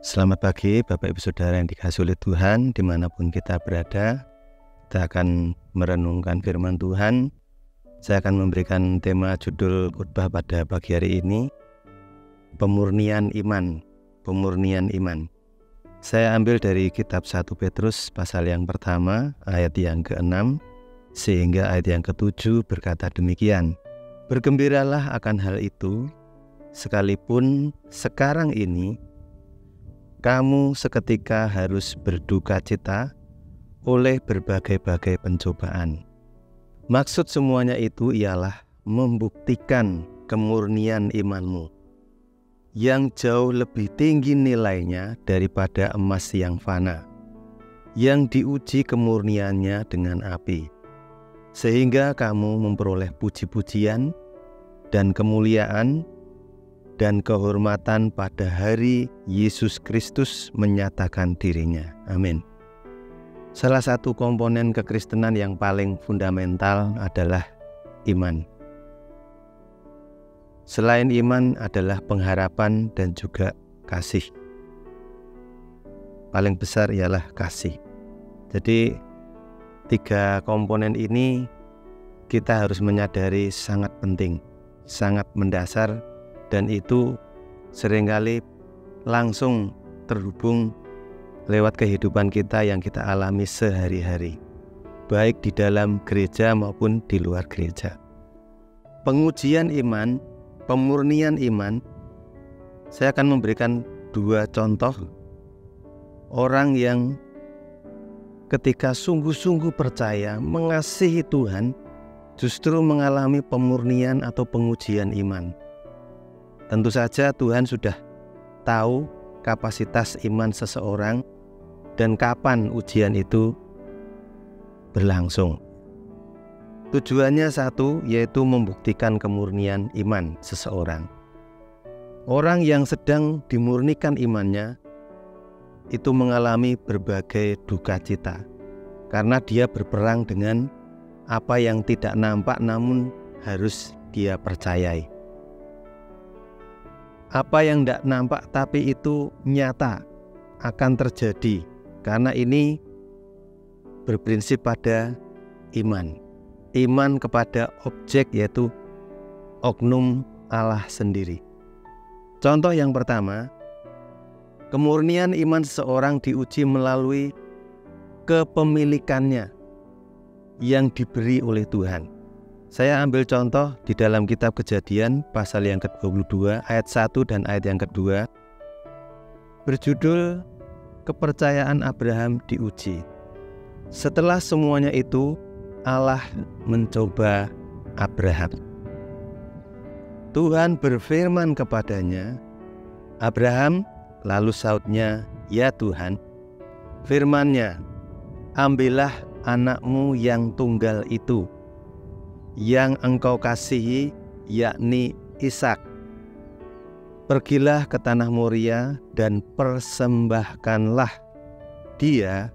Selamat pagi Bapak Ibu Saudara yang dikasihi oleh Tuhan, dimanapun kita berada. Kita akan merenungkan firman Tuhan. Saya akan memberikan tema judul khotbah pada pagi hari ini, Pemurnian Iman. Pemurnian Iman. Saya ambil dari kitab 1 Petrus pasal yang pertama, ayat yang ke-6 sehingga ayat yang ke-7 berkata demikian. Bergembiralah akan hal itu, sekalipun sekarang ini kamu seketika harus berduka cita oleh berbagai-bagai pencobaan. Maksud semuanya itu ialah membuktikan kemurnian imanmu yang jauh lebih tinggi nilainya daripada emas yang fana, yang diuji kemurniannya dengan api, sehingga kamu memperoleh puji-pujian dan kemuliaan dan kehormatan pada hari Yesus Kristus menyatakan dirinya. Amin. Salah satu komponen kekristenan yang paling fundamental adalah iman. Selain iman adalah pengharapan dan juga kasih. Paling besar ialah kasih. Jadi 3 komponen ini kita harus menyadari sangat penting, sangat mendasar, dan itu seringkali langsung terhubung lewat kehidupan kita yang kita alami sehari-hari, baik di dalam gereja maupun di luar gereja. Pengujian iman, pemurnian iman, saya akan memberikan 2 contoh orang yang ketika sungguh-sungguh percaya, mengasihi Tuhan, justru mengalami pemurnian atau pengujian iman. Tentu saja Tuhan sudah tahu kapasitas iman seseorang dan kapan ujian itu berlangsung. Tujuannya satu, yaitu membuktikan kemurnian iman seseorang. Orang yang sedang dimurnikan imannya itu mengalami berbagai duka cita karena dia berperang dengan apa yang tidak nampak namun harus dia percayai. Apa yang tidak nampak tapi itu nyata akan terjadi, karena ini berprinsip pada iman. Iman kepada objek, yaitu oknum Allah sendiri. Contoh yang pertama, kemurnian iman seseorang diuji melalui kepemilikannya yang diberi oleh Tuhan. Saya ambil contoh di dalam kitab Kejadian pasal yang ke-22 ayat 1 dan ayat yang kedua, berjudul Kepercayaan Abraham diuji. Setelah semuanya itu, Allah mencoba Abraham. Tuhan berfirman kepadanya, Abraham, lalu sautnya, ya Tuhan. Firman-Nya, ambillah anakmu yang tunggal itu, yang engkau kasihi, yakni Ishak. Pergilah ke tanah Moria dan persembahkanlah dia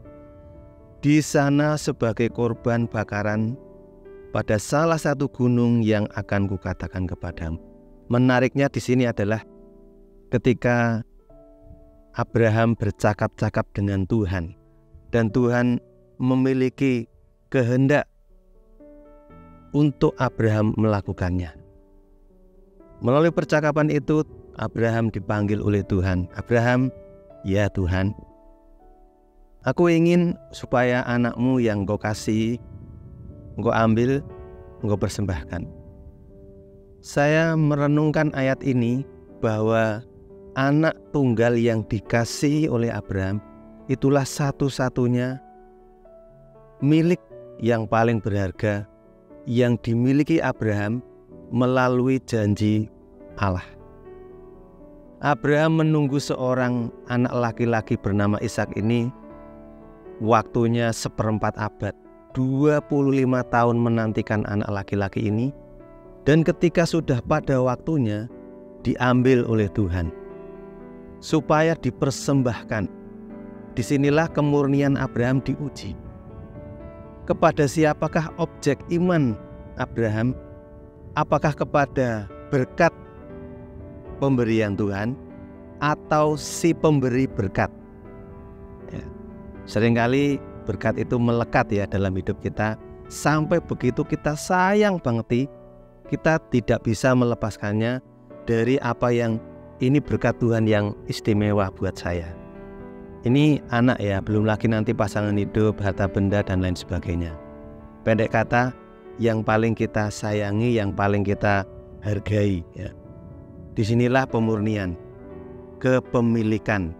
di sana sebagai korban bakaran pada salah satu gunung yang akan kukatakan kepadamu. Menariknya di sini adalah ketika Abraham bercakap-cakap dengan Tuhan dan Tuhan memiliki kehendak untuk Abraham melakukannya. Melalui percakapan itu, Abraham dipanggil oleh Tuhan. Abraham, ya Tuhan, aku ingin supaya anakmu yang engkau kasih, engkau ambil, engkau persembahkan. Saya merenungkan ayat ini bahwa anak tunggal yang dikasihi oleh Abraham itulah satu-satunya milik yang paling berharga yang dimiliki Abraham melalui janji Allah. Abraham menunggu seorang anak laki-laki bernama Ishak ini waktunya 1/4 abad, 25 tahun menantikan anak laki-laki ini, dan ketika sudah pada waktunya diambil oleh Tuhan supaya dipersembahkan. Disinilah kemurnian Abraham diuji. Kepada siapakah objek iman Abraham? Apakah kepada berkat pemberian Tuhan atau si pemberi berkat. Ya. Seringkali berkat itu melekat ya dalam hidup kita, sampai begitu kita sayang banget, kita tidak bisa melepaskannya dari apa yang ini berkat Tuhan yang istimewa buat saya. Ini anak ya, belum lagi nanti pasangan hidup, harta benda dan lain sebagainya. Pendek kata, yang paling kita sayangi, yang paling kita hargai ya. Disinilah pemurnian, kepemilikan.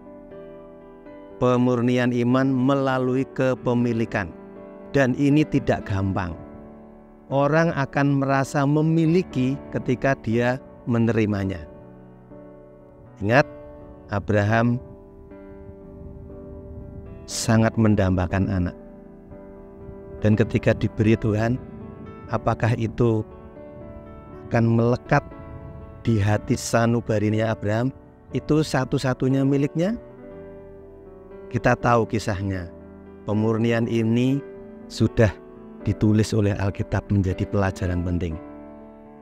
Pemurnian iman melalui kepemilikan. Dan ini tidak gampang. Orang akan merasa memiliki ketika dia menerimanya. Ingat, Abraham sangat mendambakan anak. Dan ketika diberi Tuhan, apakah itu akan melekat di hati sanubarinya Abraham? Itu satu-satunya miliknya? Kita tahu kisahnya. Pemurnian ini sudah ditulis oleh Alkitab menjadi pelajaran penting.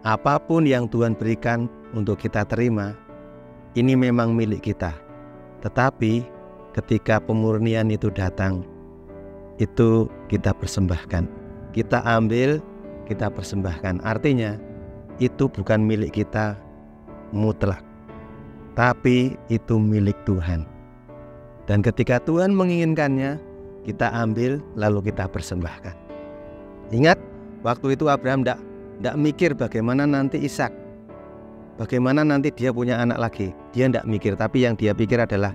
Apapun yang Tuhan berikan untuk kita terima, ini memang milik kita. Tetapi ketika pemurnian itu datang, itu kita persembahkan. Kita ambil, kita persembahkan. Artinya, itu bukan milik kita mutlak, tapi itu milik Tuhan. Dan ketika Tuhan menginginkannya, kita ambil lalu kita persembahkan. Ingat, waktu itu Abraham tidak mikir bagaimana nanti Ishak, bagaimana nanti dia punya anak lagi. Dia tidak mikir, tapi yang dia pikir adalah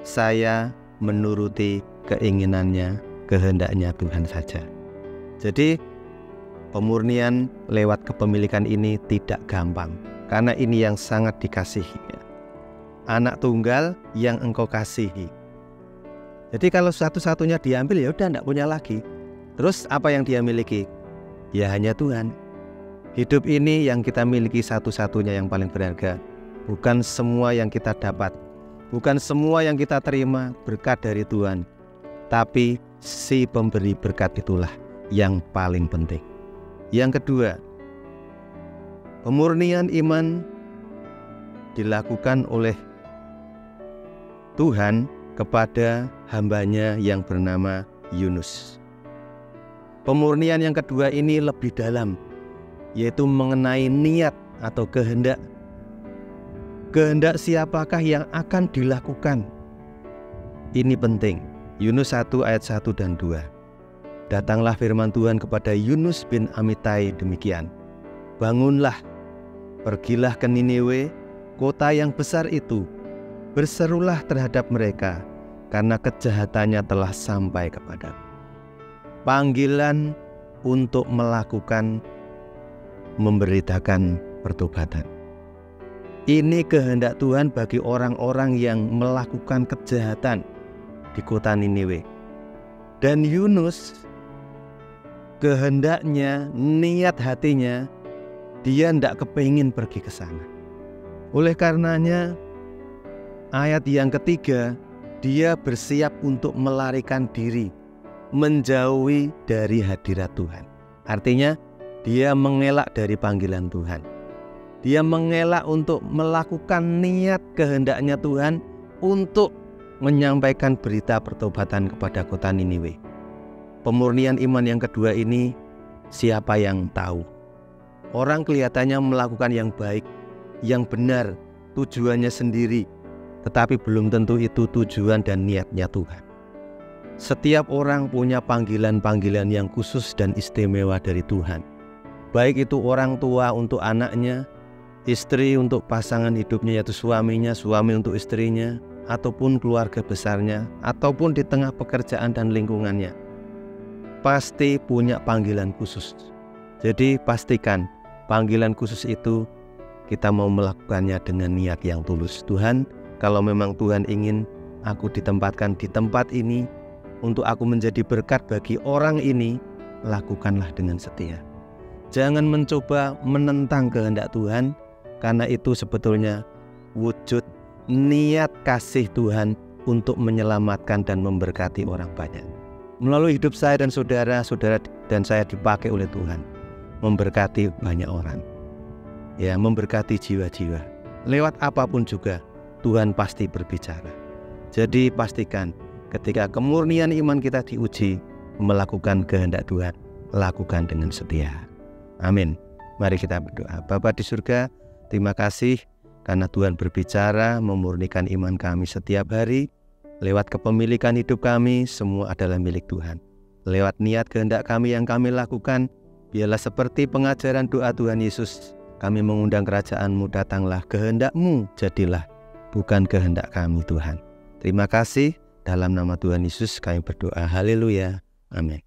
saya menuruti keinginannya, kehendaknya Tuhan saja. Jadi pemurnian lewat kepemilikan ini tidak gampang, karena ini yang sangat dikasihi. Anak tunggal yang engkau kasihi. Jadi kalau satu-satunya diambil, ya udah tidak punya lagi. Terus apa yang dia miliki? Ya hanya Tuhan. Hidup ini yang kita miliki satu-satunya yang paling berharga. Bukan semua yang kita dapat, bukan semua yang kita terima berkat dari Tuhan, tapi si pemberi berkat itulah yang paling penting. Yang kedua, pemurnian iman dilakukan oleh Tuhan kepada hambanya yang bernama Yunus. Pemurnian yang kedua ini lebih dalam, yaitu mengenai niat atau kehendak. Kehendak siapakah yang akan dilakukan? Ini penting. Yunus 1 ayat 1 dan 2. Datanglah firman Tuhan kepada Yunus bin Amittai demikian. Bangunlah, pergilah ke Niniwe, kota yang besar itu. Berserulah terhadap mereka, karena kejahatannya telah sampai kepadaku. Panggilan untuk melakukan, memberitakan pertobatan. Ini kehendak Tuhan bagi orang-orang yang melakukan kejahatan di kota Niniwe. Dan Yunus, kehendaknya, niat hatinya, dia tidak kepingin pergi ke sana. Oleh karenanya, ayat yang ketiga, dia bersiap untuk melarikan diri, menjauhi dari hadirat Tuhan. Artinya, dia mengelak dari panggilan Tuhan. Dia mengelak untuk melakukan niat kehendaknya Tuhan untuk menyampaikan berita pertobatan kepada kota Niniwe. Pemurnian iman yang kedua ini, siapa yang tahu? Orang kelihatannya melakukan yang baik, yang benar, tujuannya sendiri, tetapi belum tentu itu tujuan dan niatnya Tuhan. Setiap orang punya panggilan-panggilan yang khusus dan istimewa dari Tuhan. Baik itu orang tua untuk anaknya, istri untuk pasangan hidupnya yaitu suaminya, suami untuk istrinya, ataupun keluarga besarnya, ataupun di tengah pekerjaan dan lingkungannya. Pasti punya panggilan khusus. Jadi pastikan panggilan khusus itu kita mau melakukannya dengan niat yang tulus. Tuhan, kalau memang Tuhan ingin aku ditempatkan di tempat ini untuk aku menjadi berkat bagi orang ini, lakukanlah dengan setia. Jangan mencoba menentang kehendak Tuhan, karena itu sebetulnya wujud niat kasih Tuhan untuk menyelamatkan dan memberkati orang banyak. Melalui hidup saya dan saudara dan saya dipakai oleh Tuhan memberkati banyak orang. Ya, memberkati jiwa-jiwa. Lewat apapun juga, Tuhan pasti berbicara. Jadi pastikan ketika kemurnian iman kita diuji, melakukan kehendak Tuhan, lakukan dengan setia. Amin. Mari kita berdoa. Bapa di surga, terima kasih karena Tuhan berbicara, memurnikan iman kami setiap hari. Lewat kepemilikan hidup kami, semua adalah milik Tuhan. Lewat niat kehendak kami yang kami lakukan, biarlah seperti pengajaran doa Tuhan Yesus, kami mengundang kerajaan-Mu, datanglah kehendak-Mu, jadilah, bukan kehendak kami Tuhan. Terima kasih, dalam nama Tuhan Yesus kami berdoa. Haleluya. Amin.